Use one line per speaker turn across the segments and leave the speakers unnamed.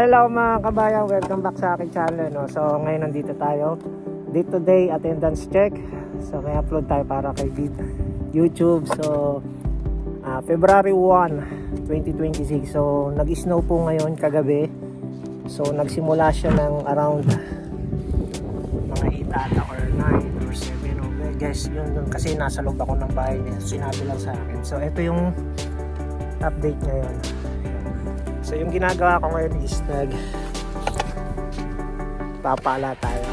Hello mga kabayan, welcome back sa aking channel, no? So ngayon nandito tayo, day to day attendance check. So may upload tayo para kay YouTube. So February 1, 2026. So nag-snow po ngayon kagabi. So nagsimula siya ng around mga 8 ata or 9 or 7. Okay, guys, yun kasi nasa loob ako ng bahay niya. Sinabi lang sa akin. So ito yung update ngayon. So yung ginagawa ko ngayon is papala tayo.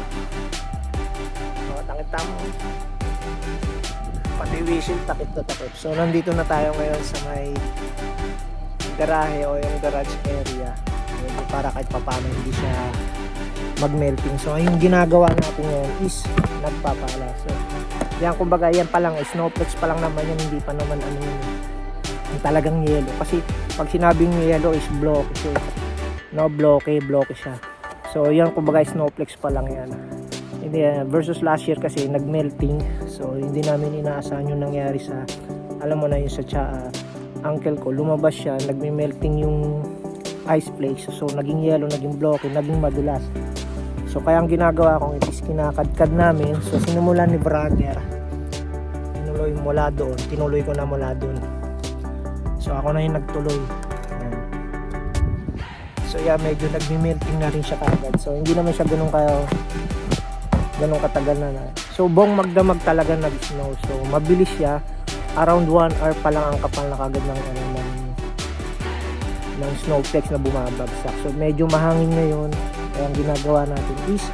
So takita mo, pati whistle takip na takip. So nandito na tayo ngayon sa may garahe o yung garage area. Medyo para kahit papano hindi siya mag-melting. So yung ginagawa natin ngayon is nagpapala. So yan, kumbaga yan pa lang, snowflakes pa lang naman yan, hindi pa naman ano yun, yung talagang yellow. Kasi pag sinabing yellow is blocky siya. No, blocky siya. So yan, kumbaga snowflakes pa lang yan. Hindi, versus last year kasi nag-melting. So hindi namin inaasahan yung nangyari sa, alam mo na yun sa uncle ko, lumabas siya, nagme-melting yung ice flakes. So naging yellow, naging blocky, naging madulas. So kaya ang ginagawa kong is kinakadkad namin. So sinumulan ni brother, tinuloy mula doon, tinuloy ko na mula doon. So ako na yung nagtuloy. Ayan. So yeah, medyo nagme-melting na rin siya kaagad. So hindi naman siya ganun katagal na. So buong magdamag talaga nag-snow. So mabilis siya. Around 1 hour pa lang ang kapal na kagad ng snowflakes na bumabagsak. So medyo mahangin ngayon. Kaya ang ginagawa natin is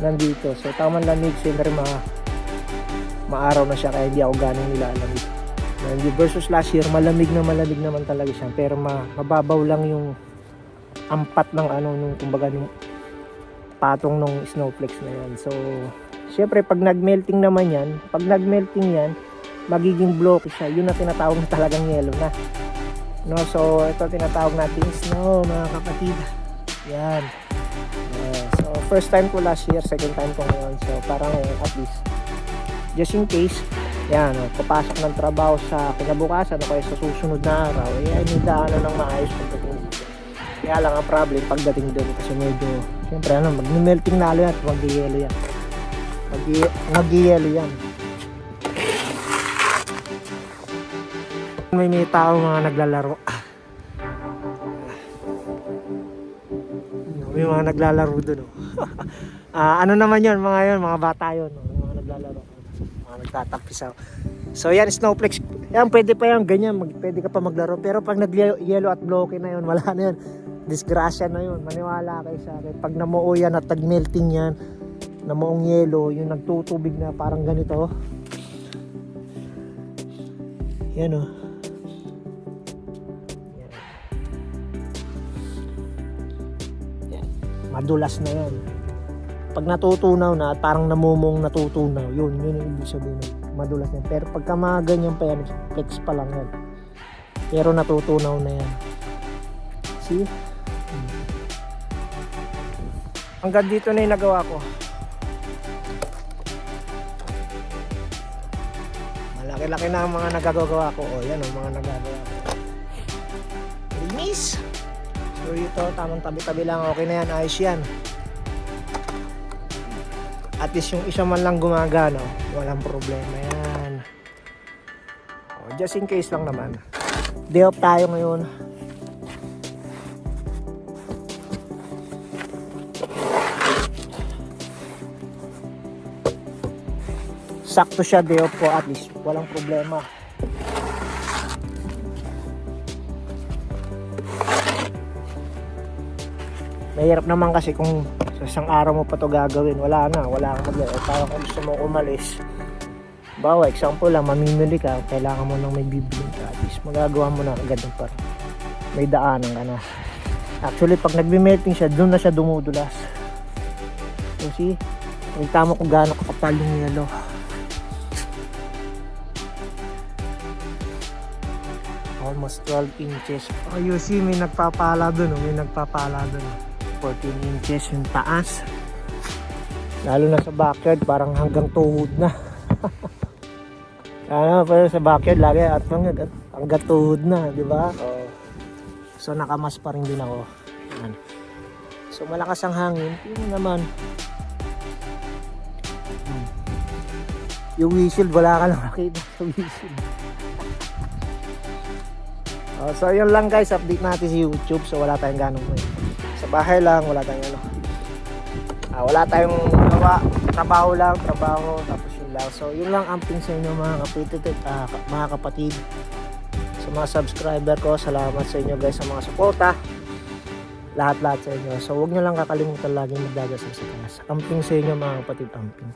nandito. So tamang lamig. Siyempre maaraw na siya kaya hindi ako ganong nilalamig. Hindi versus last year, malamig naman talaga siya. Pero mababaw lang yung ampat ng nung kumbaga yung patong ng snowflakes na yan. So syempre pag nagmelting naman yan, magiging blocky siya. Yun na tinatawag na talagang yellow na. No, so ito tinatawag natin snow, mga kapatid. Yan. So first time ko last year, second time ko ngayon. So parang at least just in case, yan, papasok ng trabaho sa kinabukasan o kaya sa susunod na araw, ay nidaanan ng maayos pagdating dito. Kaya lang ang problem pagdating doon kasi medyo, siyempre mag-melting na yan at mag-yelo yan. Mag-yelo yan. May tao mga naglalaro. May mga naglalaro doon. Ano naman yun, mga bata yun. Mga naglalaro. Mga nagtatampisaw. So yan, snowflakes. Yan, pwede pa yan, ganyan. Pwede ka pa maglaro. Pero pag nag-yellow at blocky na yun, wala na yun. Disgrasya na yun. Maniwala kayo sa akin. Pag namuo yan at tag-melting yan, namuong yellow, yung nagtutubig na parang ganito. Yan o. Madulas na yan. Pag natutunaw na at parang namumong natutunaw, yun yung ibig sabihin, madulas na yan. Pero pagka mga ganyan pa yan, flex pa lang yan. Pero natutunaw na yan. See? Hanggang dito na yung nagawa ko. Malaki-laki na ang mga nagagawa ko. O yan o, mga nagagawa ko. Linis! So ito, tamang tabi-tabi lang, okay na yan, ayos yan. At least yung isa man lang gumagana, walang problema yan. Just in case lang naman. Day off tayo ngayon. Sakto siya, day off ko, at least walang problema. Mahirap naman kasi kung sa isang araw mo pa to gagawin, wala kang maglalaro. Parang kung gusto mo umalis, bawa example lang, mamimili ka, kailangan mo nang may bibilin ka, at least magagawa mo na agad ng parang may daanan ka na. Actually pag nagme-melting siya, doon na siya dumudulas. So see, tama kung gaano kakapal yung yellow. Almost 12 inches. Oh, you see, may nagpapala dun. 14 inches yung taas. Lalo na sa backyard, parang hanggang tuhod na. Pero sa backyard lagi at hanggang tuhod na, di ba? So nakamas pa rin din ako. Yan. So malakas ang hangin, yun naman. Yung windshield, wala ka lang makita sa windshield. So yun lang guys, update natin sa YouTube. So wala tayong ganong sa bahay lang, wala tayong wala tayong gawa, trabaho, tapos yun lang. So yun lang amping sa inyo mga kapatid, mga kapatid. Sa mga subscriber ko, salamat sa inyo guys sa mga suporta. Lahat sa inyo. So huwag nyo lang kakalimutan laging magdadasal sa taas. Amping sa inyo mga kapatid, amping.